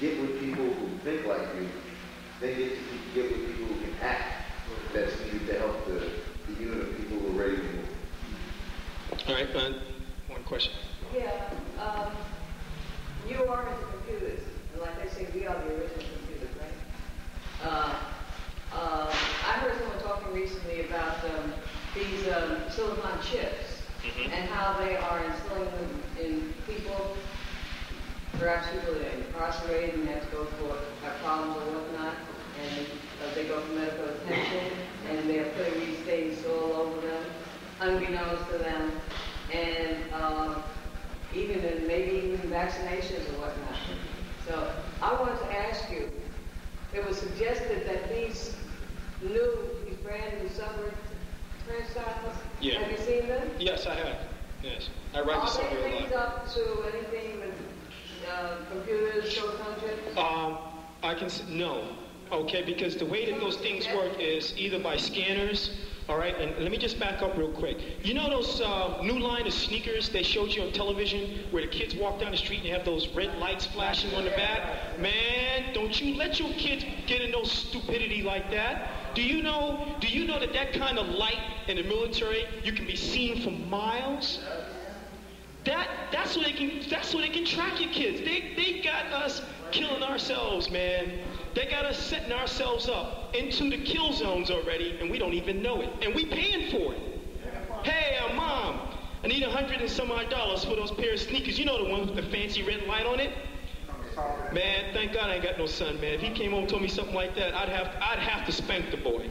get with people who think like you, then get with people who can act. That's needed to help the unit of people who are ready to move. All right, one question. Yeah, you are into computers, and like they say, we are the original computers, right? I heard someone talking recently about these silicon chips and how they are instilling them in people, perhaps people that are incarcerated and have to go for problems or whatnot, and they go for medical attention, and they're putting these things all over them, unbeknownst to them, and maybe even vaccinations or whatnot. So I wanted to ask you, it was suggested that these brand new summer turnstiles, have you seen them? Yes, I have. Yes. I write the summary a lot. Are they things up to anything with computers, silicon chips? I can say no. Okay, because the way that those things work is either by scanners, all right, and let me just back up real quick. You know those new line of sneakers they showed you on television where the kids walk down the street and they have those red lights flashing on the back? Man, don't you let your kids get in no stupidity like that. Do you know that kind of light in the military, you can be seen for miles? That's so they can track your kids. They got us killing ourselves, man. They got us setting ourselves up into the kill zones already, and we don't even know it. And we paying for it. Hey, Mom, I need $100 and some odd for those pair of sneakers. You know the ones with the fancy red light on it? Man, thank God I ain't got no son, man. If he came home and told me something like that, I'd have to spank the boy.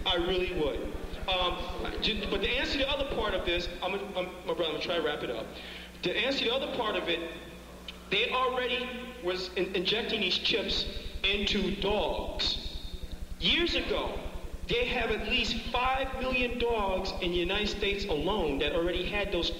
I really would. But to answer the other part of this, my brother, I'm gonna try to wrap it up. To answer the other part of it, they already was injecting these chips into dogs. Years ago, they have at least 5 million dogs in the United States alone that already had those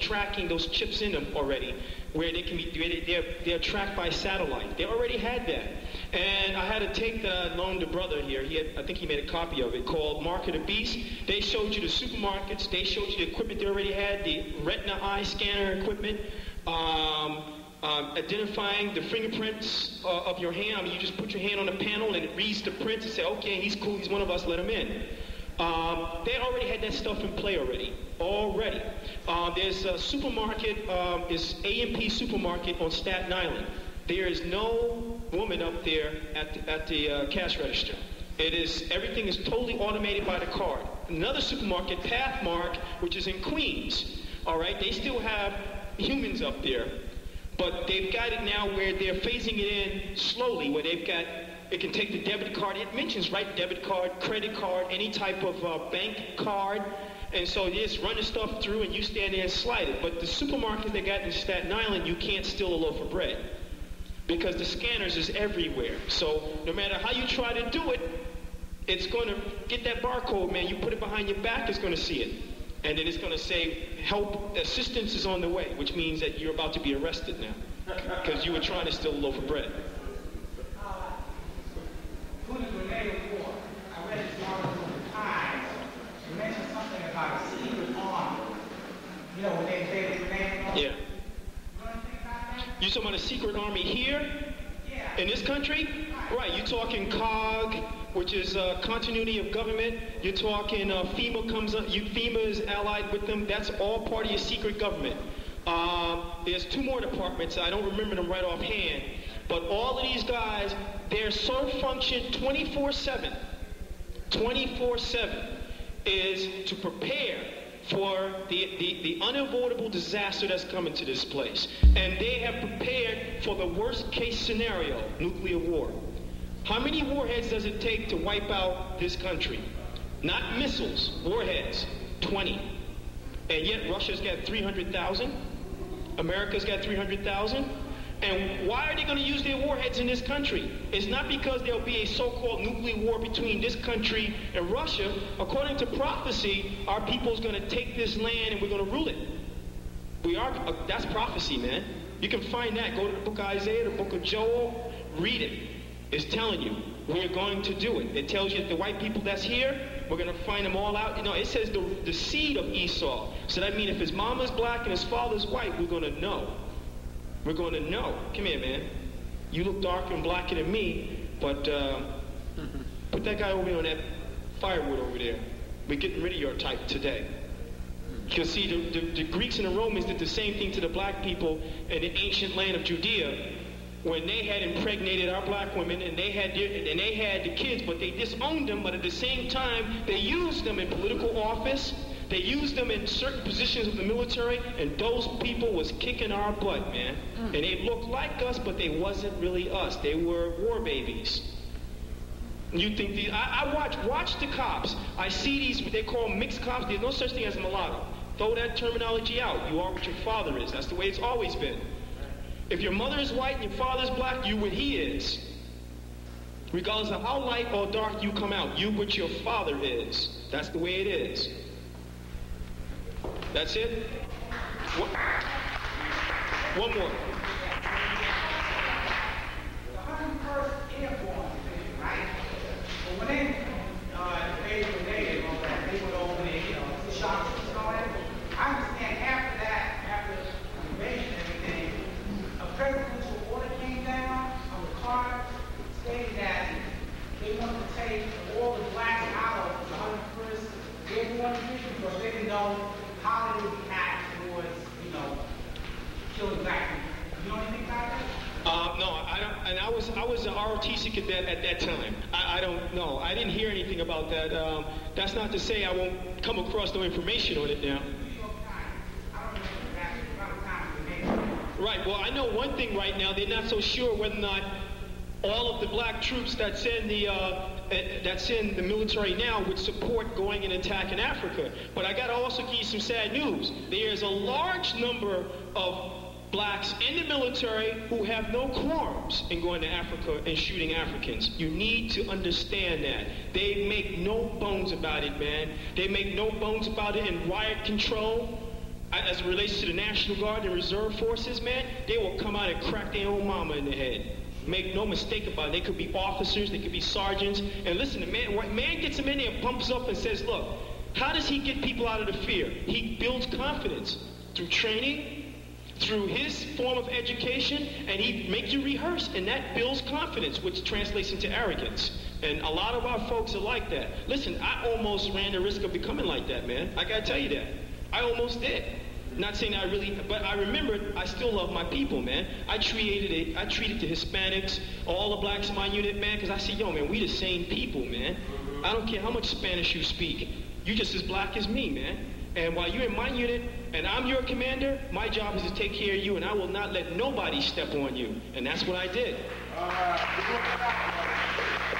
chips in them already, where they can be, they're tracked by satellite. They already had that. And I had a tape that I loaned a brother here. I think he made a copy of it, called Mark of the Beast. They showed you the supermarkets. They showed you the equipment they already had, the retina eye scanner equipment, identifying the fingerprints of your hand. I mean, you just put your hand on the panel and it reads the prints and say, okay, he's cool, he's one of us, let him in. They already had that stuff in play already. There's a supermarket, it's A&P Supermarket on Staten Island. There is no woman up there at the cash register. Everything is totally automated by the card. Another supermarket, Pathmark, which is in Queens, all right, they still have humans up there, but they've got it now where they're phasing it in slowly, where it can take the debit card. It mentions, right, debit card, credit card, any type of bank card. And so you just run the stuff through and you stand there and slide it. But the supermarkets they got in Staten Island, you can't steal a loaf of bread because the scanners is everywhere. So no matter how you try to do it, it's going to get that barcode, man. You put it behind your back, it's going to see it. And then it's going to say, help, assistance is on the way, which means that you're about to be arrested now because you were trying to steal a loaf of bread. I read this article in the Times. You mentioned something about a secret army. You know, when they say the name of it? Yeah. You talking about a secret army here? Yeah. In this country? Right. You're talking COG, which is continuity of government. You're talking FEMA comes up. FEMA is allied with them. That's all part of your secret government. There's 2 more departments. I don't remember them right offhand. But all of these guys, their sole function 24/7 is to prepare for the unavoidable disaster that's coming to this place. And they have prepared for the worst case scenario, nuclear war. How many warheads does it take to wipe out this country? Not missiles, warheads, 20. And yet Russia's got 300,000. America's got 300,000. And why are they going to use their warheads in this country? It's not because there'll be a so-called nuclear war between this country and Russia. According to prophecy, our people's going to take this land and we're going to rule it. That's prophecy, man. You can find that. Go to the book of Isaiah, the book of Joel, read it. It's telling you, we're going to do it. It tells you that the white people that's here, we're going to find them all out. You know, it says the seed of Esau. So that means if his mama's black and his father's white, we're going to know. We're going to know. Come here, man. You look darker and blacker than me, but put that guy over there on that firewood over there. We're getting rid of your type today. Because see, the Greeks and the Romans did the same thing to the black people in the ancient land of Judea when they had impregnated our black women and they had the kids, but they disowned them, but at the same time, they used them in political office, they used them in certain positions of the military, and those people was kicking our butt, man. And they looked like us, but they wasn't really us. They were war babies. You think these, I watch the cops. I see these, what they call mixed cops. There's no such thing as a mulatto. Throw that terminology out. You are what your father is. That's the way it's always been. If your mother is white and your father is black, you what he is. Regardless of how light or dark you come out, you what your father is. That's the way it is. That's it? One more. The 101st Airborne Division, right? But when they invaded all that, they went over there, you know, the shots and all that. I understand after the invasion and everything, a presidential order came down on the Carter stating that they wanted to take all the blacks out of the 101st Airborne Division because they didn't know how they would react towards, you know, killing black people. You know anything about that? No, I don't. And I was an ROTC cadet at that time. I don't know. I didn't hear anything about that. That's not to say I won't come across no information on it now. Right. Well, I know one thing right now. They're not so sure whether or not all of the black troops that's in the military now would support going and attacking Africa. But I got to also give you some sad news. There is a large number of blacks in the military who have no qualms in going to Africa and shooting Africans. You need to understand that. They make no bones about it, man. They make no bones about it in riot control. As it relates to the National Guard and Reserve Forces, man, they will come out and crack their own mama in the head. Make no mistake about it. They could be officers, they could be sergeants. And listen, man gets them in there and pumps up and says, look, how does he get people out of the fear? He builds confidence through training, through his form of education, and he makes you rehearse, and that builds confidence, which translates into arrogance. And a lot of our folks are like that. Listen, I almost ran the risk of becoming like that, man. I gotta tell you that. I almost did. Not saying I really, but I remembered I still love my people, man. I treated the Hispanics, all the blacks in my unit, man, because I said, yo, man, we the same people, man. I don't care how much Spanish you speak. You just as black as me, man. And while you're in my unit and I'm your commander, my job is to take care of you, and I will not let nobody step on you. And that's what I did.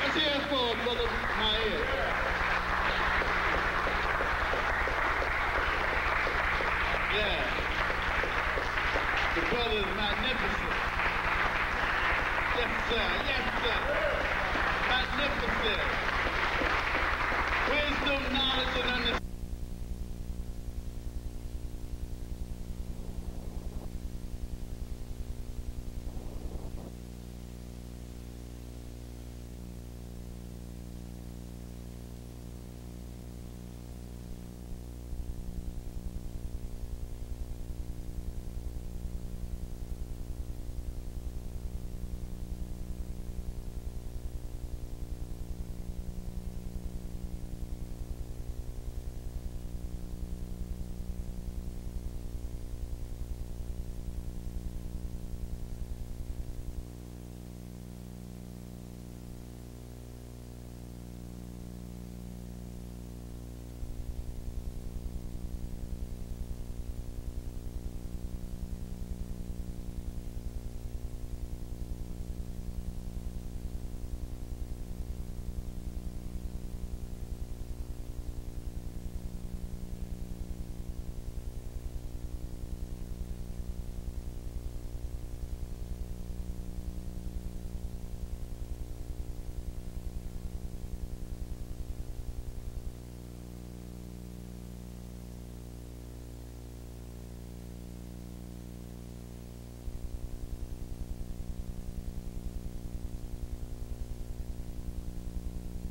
Let's hear it for Brother Maed. Yeah. The brother is magnificent. Yes, sir. Yes, sir. Magnificent. Wisdom, knowledge, and understanding.